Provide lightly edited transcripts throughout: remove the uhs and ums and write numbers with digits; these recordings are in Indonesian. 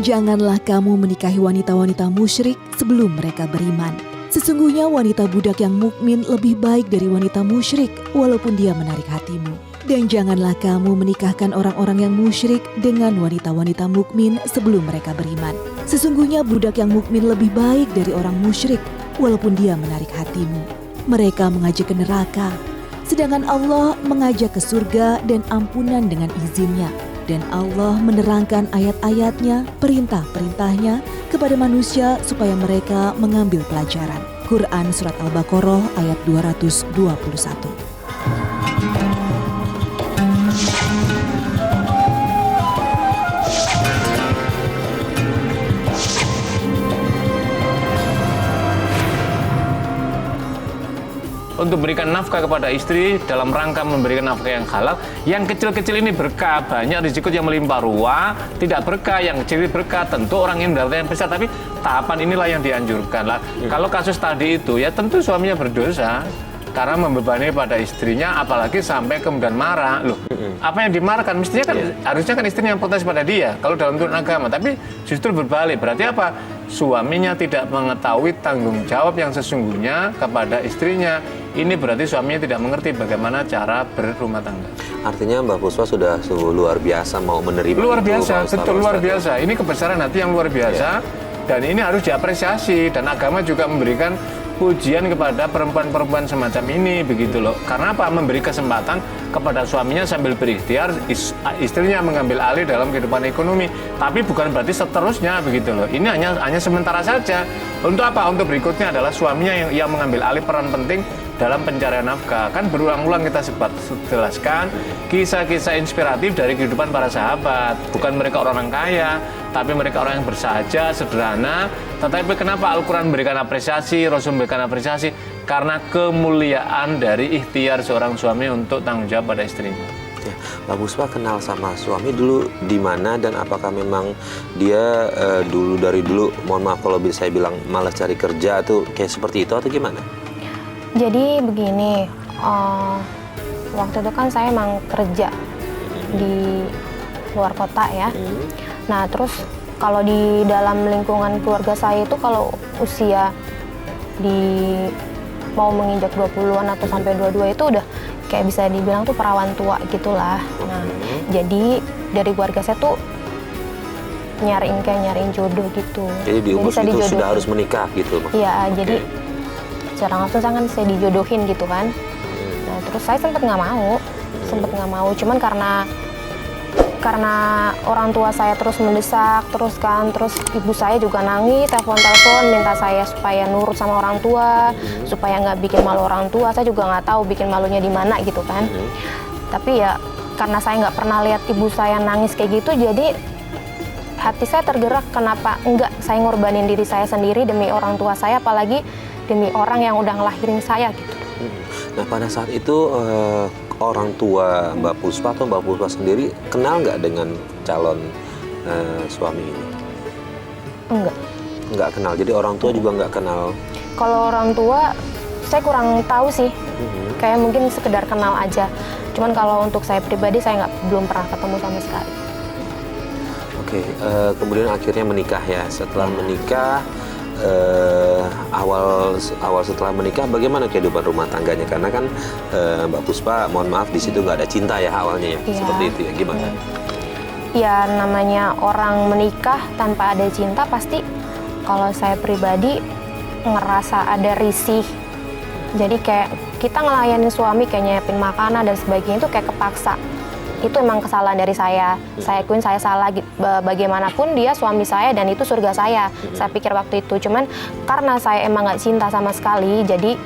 Dan janganlah kamu menikahi wanita-wanita musyrik sebelum mereka beriman. Sesungguhnya wanita budak yang mukmin lebih baik dari wanita musyrik, walaupun dia menarik hatimu. Dan janganlah kamu menikahkan orang-orang yang musyrik dengan wanita-wanita mukmin sebelum mereka beriman. Sesungguhnya budak yang mukmin lebih baik dari orang musyrik, walaupun dia menarik hatimu. Mereka mengajak ke neraka, sedangkan Allah mengajak ke surga dan ampunan dengan izinnya. Dan Allah menerangkan ayat-ayatnya, perintah-perintahnya kepada manusia supaya mereka mengambil pelajaran. Quran Surat Al-Baqarah ayat 221. Untuk memberikan nafkah kepada istri dalam rangka memberikan nafkah yang halal. Yang kecil-kecil ini berkah, banyak rezeki yang melimpah ruah. Tidak berkah, yang kecil berkah. Tentu orang ini mendapatkan yang besar, tapi tahapan inilah yang dianjurkan lah. Kalau kasus tadi itu, ya tentu suaminya berdosa karena membebani pada istrinya, apalagi sampai kemudian marah. Loh, apa yang dimarahkan? Mestinya kan harusnya kan istrinya yang protes pada dia kalau dalam turun agama, tapi justru berbalik. Berarti apa? Suaminya tidak mengetahui tanggung jawab yang sesungguhnya kepada istrinya. Ini berarti suaminya tidak mengerti bagaimana cara berumah tangga. Artinya Mbak Puspa sudah luar biasa mau menerima. Luar itu, biasa, betul luar biasa. Ini kebesaran hati yang luar biasa, dan ini harus diapresiasi. Dan agama juga memberikan pujian kepada perempuan-perempuan semacam ini, begitu loh. Karena apa? Memberi kesempatan kepada suaminya sambil berikhtiar, istrinya mengambil alih dalam kehidupan ekonomi. Tapi bukan berarti seterusnya, begitu loh. Ini hanya sementara saja. Untuk apa? Untuk berikutnya adalah suaminya yang mengambil alih peran penting dalam pencarian nafkah. Kan berulang-ulang kita jelaskan kisah-kisah inspiratif dari kehidupan para sahabat. Bukan mereka orang kaya, tapi mereka orang yang bersahaja, sederhana. Tetapi kenapa Al-Quran memberikan apresiasi, Rasul memberikan apresiasi? Karena kemuliaan dari ikhtiar seorang suami untuk tanggung jawab pada istrinya. Ya, Mbak Puspa kenal sama suami dulu di mana, dan apakah memang dia dari dulu, mohon maaf kalau bisa saya bilang, malas cari kerja tuh kayak seperti itu atau gimana? Jadi begini, waktu itu kan saya emang kerja di luar kota ya. Nah terus kalau di dalam lingkungan keluarga saya itu kalau usia mau menginjak 20-an atau sampai 22 itu udah kayak bisa dibilang tuh perawan tua gitulah. Nah jadi dari keluarga saya tuh nyariin jodoh gitu. Jadi di umur itu sudah harus menikah gitu? Iya, jadi secara langsung kan saya dijodohin gitu kan. Nah terus saya sempet nggak mau, cuman karena orang tua saya terus mendesak terus ibu saya juga nangis, telepon minta saya supaya nurut sama orang tua, supaya nggak bikin malu orang tua. Saya juga nggak tahu bikin malunya di mana gitu kan. Tapi ya karena saya nggak pernah lihat ibu saya nangis kayak gitu, jadi hati saya tergerak, kenapa enggak saya ngorbanin diri saya sendiri demi orang tua saya, apalagi demi orang yang udah ngelahirin saya gitu. Nah pada saat itu orang tua Mbak Puspa atau Mbak Puspa sendiri kenal nggak dengan calon suami ini? Nggak kenal, jadi orang tua juga nggak kenal? Kalau orang tua saya kurang tahu sih, kayak mungkin sekedar kenal aja. Cuman kalau untuk saya pribadi saya belum pernah ketemu sama sekali. Oke, kemudian akhirnya menikah ya. Setelah menikah, awal setelah menikah bagaimana kehidupan rumah tangganya? Karena kan Mbak Puspa, mohon maaf, di situ nggak ada cinta ya awalnya ya, seperti itu ya, gimana? Ya namanya orang menikah tanpa ada cinta pasti kalau saya pribadi ngerasa ada risih. Jadi kayak kita ngelayanin suami, kayak nyiapin makanan dan sebagainya itu kayak kepaksa. Itu emang kesalahan dari saya akuin saya salah. Bagaimanapun dia suami saya dan itu surga saya pikir waktu itu. Cuman karena saya emang gak cinta sama sekali, jadi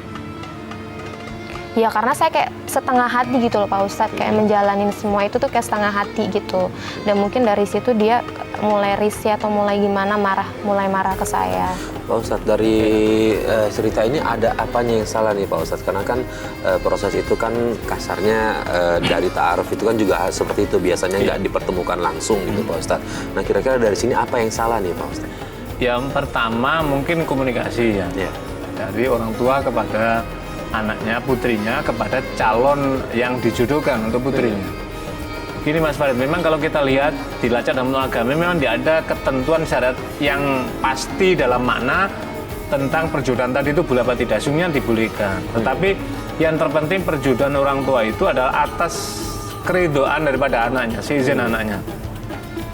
ya karena saya kayak setengah hati gitu loh Pak Ustadz, kayak menjalanin semua itu tuh kayak setengah hati gitu. Dan mungkin dari situ dia mulai risih atau mulai gimana, mulai marah ke saya. Pak Ustadz, dari cerita ini ada apanya yang salah nih Pak Ustadz? Karena kan proses itu kan kasarnya dari ta'aruf itu kan juga seperti itu, biasanya nggak dipertemukan langsung gitu Pak Ustadz. Nah kira-kira dari sini apa yang salah nih Pak Ustadz? Yang pertama mungkin komunikasi ya. Dari orang tua kepada anaknya, putrinya, kepada calon yang dijodohkan untuk putrinya. Gini Mas Farid, memang kalau kita lihat dilacak dalam agama memang tidak ada ketentuan syarat yang pasti dalam makna tentang perjodohan tadi itu boleh apa tidak, sungguhnya dibolehkan. Tetapi yang terpenting perjodohan orang tua itu adalah atas keridoan daripada anaknya, seizin anaknya.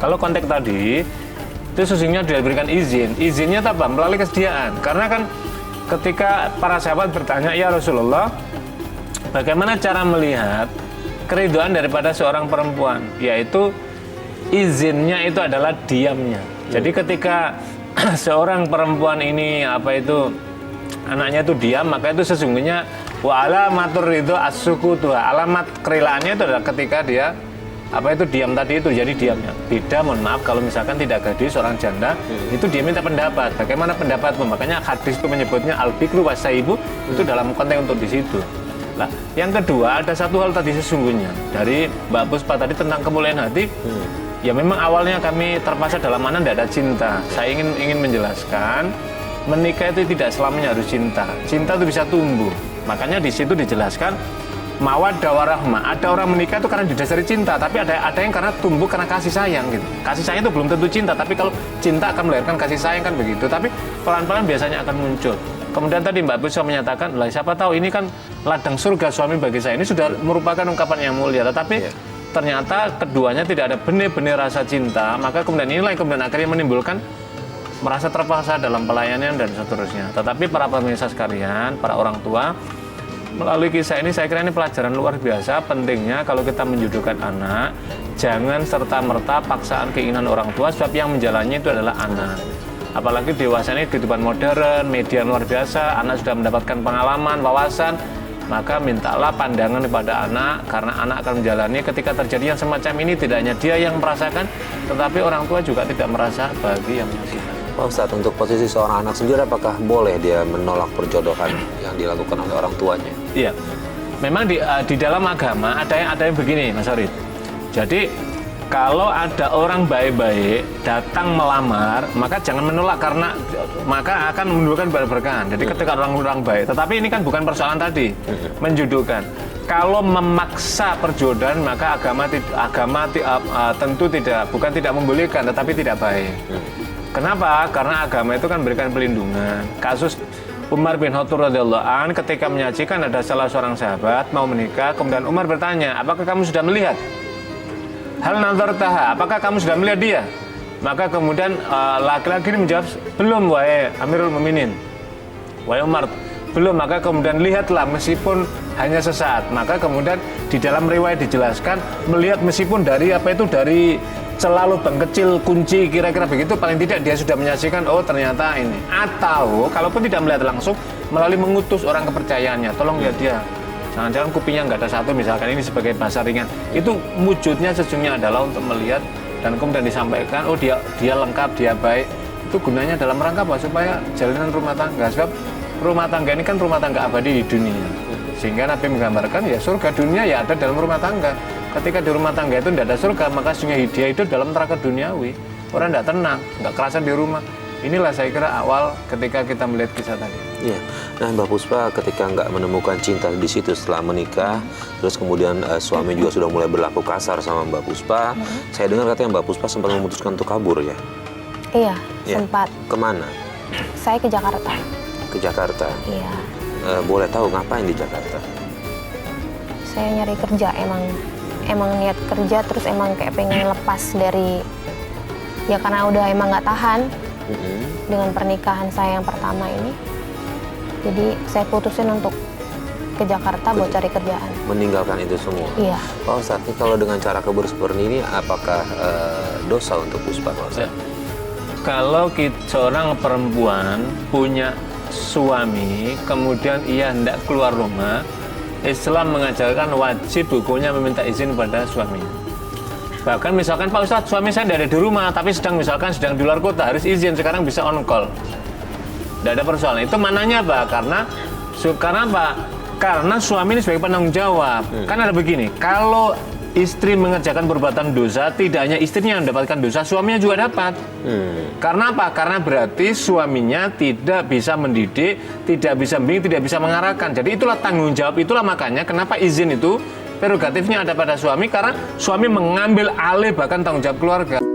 Kalau konteks tadi itu sesungguhnya diberikan izin. Izinnya apa? Melalui kesediaan. Karena kan ketika para sahabat bertanya, ya Rasulullah, bagaimana cara melihat keridoan daripada seorang perempuan, yaitu izinnya itu adalah diamnya. Jadi ketika seorang perempuan ini anaknya itu diam, maka itu sesungguhnya wa alamatur ridho as-sukutu. Alamat kerilaannya itu adalah ketika dia diam tadi itu, jadi diamnya. Beda, mohon maaf, kalau misalkan tidak gadis, seorang janda, itu dia minta pendapat. Bagaimana pendapatmu? Makanya hadis itu menyebutnya al-bikru was-saibu, itu dalam konteks untuk di situ. Nah, yang kedua ada satu hal tadi sesungguhnya dari Mbak Puspa tadi tentang kemuliaan hati. Ya memang awalnya kami terpaksa dalam mana tidak ada cinta. Saya ingin menjelaskan menikah itu tidak selamanya harus cinta. Cinta itu bisa tumbuh. Makanya di situ dijelaskan mawaddah warahmah. Ada orang menikah itu karena didasari cinta, tapi ada yang karena tumbuh karena kasih sayang gitu. Kasih sayang itu belum tentu cinta, tapi kalau cinta akan melahirkan kasih sayang kan begitu. Tapi pelan-pelan biasanya akan muncul. Kemudian tadi Mbak Puspa menyatakan, lah siapa tahu ini kan ladang surga suami bagi saya. Ini sudah merupakan ungkapan yang mulia. Tetapi ternyata keduanya tidak ada benih-benih rasa cinta. Maka kemudian inilah yang kemudian akhirnya menimbulkan merasa terpaksa dalam pelayanan dan seterusnya. Tetapi para pemirsa sekalian, para orang tua, melalui kisah ini saya kira ini pelajaran luar biasa. Pentingnya kalau kita menjodohkan anak, jangan serta-merta paksaan keinginan orang tua, sebab yang menjalannya itu adalah anak. Apalagi dewasa ini kehidupan modern, media luar biasa, anak sudah mendapatkan pengalaman, wawasan, maka mintalah pandangan kepada anak, karena anak akan menjalani ketika terjadi yang semacam ini, tidak hanya dia yang merasakan, tetapi orang tua juga tidak merasa bagi yang menyaksikan. Pak Ustadz, untuk posisi seorang anak sendiri, apakah boleh dia menolak perjodohan yang dilakukan oleh orang tuanya? Iya, memang di dalam agama ada yang begini, Mas Farid. Jadi kalau ada orang baik-baik datang melamar, maka jangan menolak karena maka akan menimbulkan berkahan. Jadi ketika orang-orang baik, tetapi ini kan bukan persoalan tadi menjodohkan. Kalau memaksa perjodohan, maka agama tentu bukan tidak membolehkan, tetapi tidak baik. Kenapa? Karena agama itu kan memberikan pelindungan. Kasus Umar bin Khattab radhiyallahu an ketika menyajikan ada salah seorang sahabat mau menikah, kemudian Umar bertanya, apakah kamu sudah melihat? Hal nazartaha, apakah kamu sudah melihat dia? Maka kemudian laki-laki ini menjawab, belum wahai Amirul Mukminin. Wahai Umar, belum. Maka kemudian lihatlah meskipun hanya sesaat. Maka kemudian di dalam riwayat dijelaskan melihat meskipun dari dari celah lubang kecil kunci kira-kira begitu, paling tidak dia sudah menyaksikan oh ternyata ini. Atau kalaupun tidak melihat langsung, melalui mengutus orang kepercayaannya, tolong lihat dia. Jangan-jangan kupingnya nggak ada satu misalkan, ini sebagai bahasa ringan. Itu wujudnya sesungguhnya adalah untuk melihat dan kemudian disampaikan, oh dia lengkap, dia baik. Itu gunanya dalam rangka apa? Supaya jalinan rumah tangga. Sebab rumah tangga ini kan rumah tangga abadi di dunia. Sehingga Nabi menggambarkan ya surga dunia ya ada dalam rumah tangga. Ketika di rumah tangga itu tidak ada surga, maka sesungguhnya dia itu dalam neraka duniawi. Orang tidak tenang, nggak kerasa di rumah. Inilah saya kira awal ketika kita melihat kisah tadi. Iya. Nah, Mbak Puspa ketika nggak menemukan cinta di situ setelah menikah, terus kemudian suami juga sudah mulai berlaku kasar sama Mbak Puspa. Saya dengar katanya Mbak Puspa sempat memutuskan untuk kabur ya? Iya, sempat. Kemana? Saya ke Jakarta. Ke Jakarta? Iya. Boleh tahu ngapain di Jakarta? Saya nyari kerja, emang niat kerja, terus emang kayak pengen lepas dari, ya karena udah emang nggak tahan dengan pernikahan saya yang pertama ini. Jadi saya putusin untuk ke Jakarta buat cari kerjaan. Meninggalkan itu semua? Iya. Pak Ustadz, ini kalau dengan cara kabur seperti ini, apakah dosa untuk Puspa, Pak Ustadz? Kalau seorang perempuan punya suami, kemudian ia hendak keluar rumah, Islam mengajarkan wajib hukumnya meminta izin pada suaminya. Bahkan misalkan Pak Ustadz, suami saya tidak ada di rumah, tapi sedang di luar kota, harus izin, sekarang bisa on call. Tidak ada persoalan. Itu mananya apa? Karena apa? Karena suami ini sebagai penanggung jawab. Kan ada begini, kalau istri mengerjakan perbuatan dosa, tidak hanya istrinya yang mendapatkan dosa, suaminya juga dapat. Karena apa? Karena berarti suaminya tidak bisa mendidik, tidak bisa membimbing, tidak bisa mengarahkan. Jadi itulah tanggung jawab, itulah makanya kenapa izin itu prerogatifnya ada pada suami karena suami mengambil alih bahkan tanggung jawab keluarga.